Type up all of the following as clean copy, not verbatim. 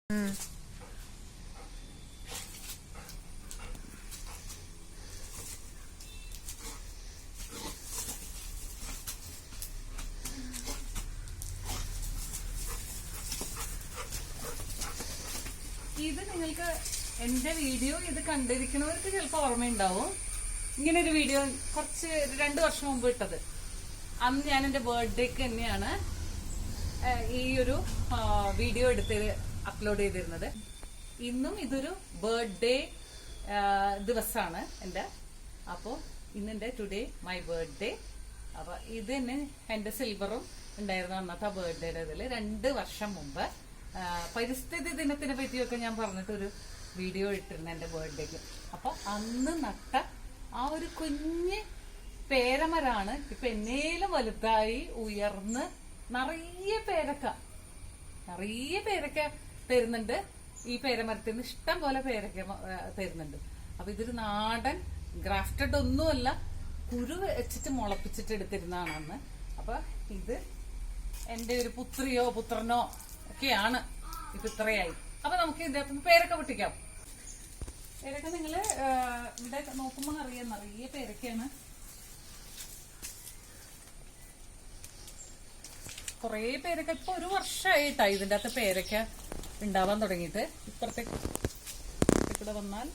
ഇത് നിങ്ങൾക്ക് എന്റെ വീഡിയോ ഇത് കണ്ടിരിക്കുന്നവർക്ക് ചിലപ്പോൾ ഓർമ്മയുണ്ടാവും. ഇങ്ങനെ ഒരു വീഡിയോ കുറച്ച് 2 വർഷം മുമ്പ് ഇട്ടത്. അന്ന് ഞാൻ എന്റെ ബർത്ത്ഡേക്ക് തന്നെയാണ് ഈ ഒരു വീഡിയോ എടുത്ത് അപ്ലോഡ് ചെയ്തിരുന്നത്. ഇന്നും ഇതൊരു ബർത്ത്ഡേ ദിവസമാണ് എന്റെ. അപ്പോൾ ഇന്നെന്റെ ടുഡേ മൈ ബർത്ത്ഡേ. അപ്പൊ ഇത് തന്നെ എന്റെ സിൽവറും ഉണ്ടായിരുന്നു അന്നത്തെ ബർത്ത്ഡേയുടെ ഇതിൽ 2 വർഷം മുമ്പ്. പരിസ്ഥിതി ദിനത്തിനെ പറ്റിയൊക്കെ ഞാൻ പറഞ്ഞിട്ടൊരു വീഡിയോ ഇട്ടിരുന്നു എന്റെ ബർത്ത്ഡേക്ക്. അപ്പൊ അന്ന് നട്ട ആ ഒരു കുഞ്ഞ് പേരമരാണ് ഇപ്പൊ എന്നേലും വലുതായി ഉയർന്ന് നിറയെ പേരക്ക തരുന്നുണ്ട്. ഈ പേരമരത്തിന് ഇഷ്ടം പോലെ പേരക്ക തരുന്നുണ്ട്. അപ്പൊ ഇതൊരു നാടൻ ഗ്രാഫ്റ്റഡ് ഒന്നുമല്ല, കുരു വെച്ചിട്ട് മുളപ്പിച്ചിട്ട് എടുത്തിരുന്നതാണ് അന്ന്. അപ്പൊ ഇത് എന്റെ ഒരു പുത്രിയോ പുത്രനോ ഒക്കെയാണ് ഇപ്പൊ ഇത്രയായി. അപ്പൊ നമുക്ക് ഇതിന്റെ അകത്ത് പേരക്ക പൊട്ടിക്കാം. പേരക്ക നിങ്ങള് ഇവിടെ നോക്കുമ്പോ അറിയാം, നിറയെ പേരക്കയാണ്. കൊറേ പേരക്ക ഇപ്പൊ 1 വർഷമായിട്ടാ ഇതിന്റെ അകത്ത് പേരക്ക ഉണ്ടാവാൻ തുടങ്ങിയിട്ട്. ഇപ്പുറത്തേക്ക് ഇവിടെ വന്നാൽ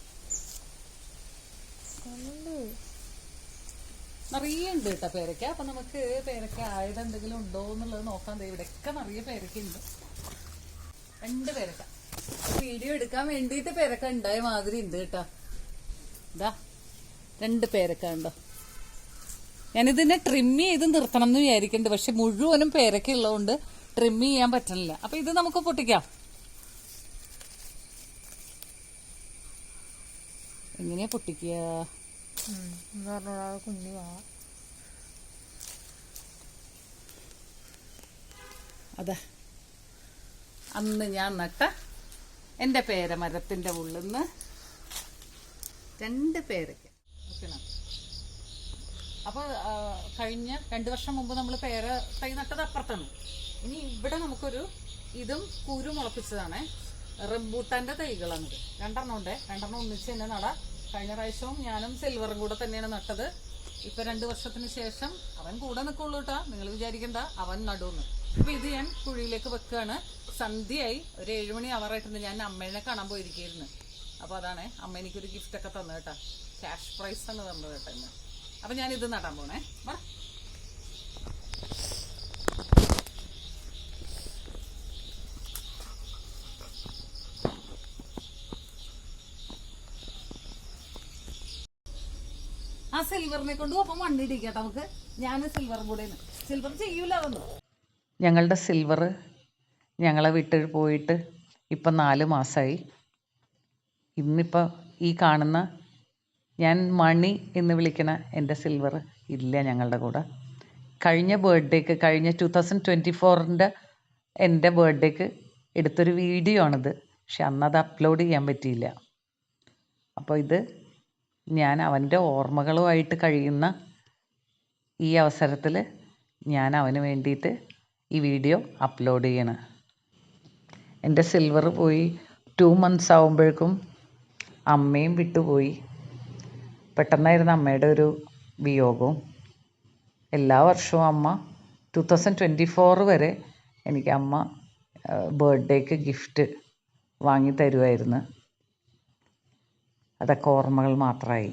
നിറയെ ഉണ്ട് കേട്ടോ പേരക്ക. അപ്പൊ നമുക്ക് പേരക്ക ആയത് എന്തെങ്കിലും ഉണ്ടോ എന്നുള്ളത് നോക്കാൻ. ഇവിടെയൊക്കെ നിറയെ പേരക്ക ഉണ്ട്. 2 പേരക്ക വീഡിയോ എടുക്കാൻ വേണ്ടിയിട്ട് പേരക്ക ഉണ്ടായ മാതിരി ഉണ്ട് കേട്ടോ. ഇതാ 2 പേരക്ക ഉണ്ടോ. ഞാനിതിനെ ട്രിം ചെയ്ത് നിർത്തണം എന്ന് വിചാരിക്കുന്നുണ്ട്. പക്ഷെ മുഴുവനും പേരക്ക ഉള്ളതുകൊണ്ട് ട്രിം ചെയ്യാൻ പറ്റണില്ല. അപ്പൊ ഇത് നമുക്ക് പൊട്ടിക്കാം. എങ്ങനെയാ പൊട്ടിക്കുക? അതാ അന്ന് ഞാൻ നട്ട എന്റെ പേരമരത്തിന്റെ ഉള്ളിന്ന് 2 പേരക്ക. അപ്പൊ കഴിഞ്ഞ 2 വർഷം മുമ്പ് നമ്മൾ പേര തൈ നട്ടത് അപ്പുറത്താണ്. ഇനി ഇവിടെ നമുക്കൊരു ഇതും കുരു മുളപ്പിച്ചതാണ്. റംബൂട്ടാന്റെ തൈകളാണിത്. 2 ഉണ്ട്. 2 ഒന്നിച്ച് തന്നെ നടാം. കഴിഞ്ഞ പ്രാവശ്യവും ഞാനും സിൽവറും കൂടെ തന്നെയാണ് നട്ടത്. ഇപ്പൊ 2 വർഷത്തിന് ശേഷം അവൻ കൂടെ നിൽക്കുള്ളൂ കേട്ടാ. നിങ്ങൾ വിചാരിക്കണ്ട അവൻ നടുന്ന്. അപ്പൊ ഇത് ഞാൻ കുഴിയിലേക്ക് വെക്കുകയാണ്. സന്ധ്യയായി, ഒരു 7 മണി ആവാറായിട്ടുണ്ട്. ഞാൻ അമ്മേനെ കാണാൻ പോയിരിക്കുന്നു. അപ്പൊ അതാണ് അമ്മ എനിക്കൊരു ഗിഫ്റ്റ് ഒക്കെ തന്നു കേട്ടാ. ക്യാഷ് പ്രൈസ് ആണ് തന്നത് കേട്ടോ ഇന്ന്. അപ്പൊ ഞാൻ ഇത് നടാൻ പോണേ. ആ സിൽവറിനെ കൊണ്ട് ഒപ്പം മണ്ണിടിക്കട്ടെ നമുക്ക്. ഞാൻ സിൽവറും കൂടെ സിൽവർ ചെയ്യൂല അതൊന്നും. ഞങ്ങളുടെ സിൽവർ ഞങ്ങളെ വിട്ട് പോയിട്ട് ഇപ്പം 4 മാസമായി. ഇന്നിപ്പോൾ ഈ കാണുന്ന ഞാൻ മണി എന്ന് വിളിക്കുന്ന എൻ്റെ സിൽവർ ഇല്ല ഞങ്ങളുടെ കൂടെ. കഴിഞ്ഞ ബർത്ത്ഡേക്ക്, കഴിഞ്ഞ 2024 എൻ്റെ ബർത്ത്ഡേക്ക് എടുത്തൊരു വീഡിയോ ആണിത്. പക്ഷെ അന്നത് അപ്ലോഡ് ചെയ്യാൻ പറ്റിയില്ല. അപ്പോൾ ഇത് ഞാൻ അവൻ്റെ ഓർമ്മകളുമായിട്ട് കഴിയുന്ന ഈ അവസരത്തിൽ ഞാൻ അവന് വേണ്ടിയിട്ട് ഈ വീഡിയോ അപ്ലോഡ് ചെയ്യണം. എൻ്റെ സിൽവർ പോയി 2 months ആകുമ്പോഴേക്കും അമ്മയും വിട്ടുപോയി. പെട്ടെന്നായിരുന്നു അമ്മയുടെ ഒരു വിയോഗവും. എല്ലാ വർഷവും അമ്മ 2024 വരെ എനിക്ക് അമ്മ ബർത്ത്ഡേക്ക് ഗിഫ്റ്റ് വാങ്ങി തരുമായിരുന്നു. അതൊക്കെ ഓർമ്മകൾ മാത്രമായി.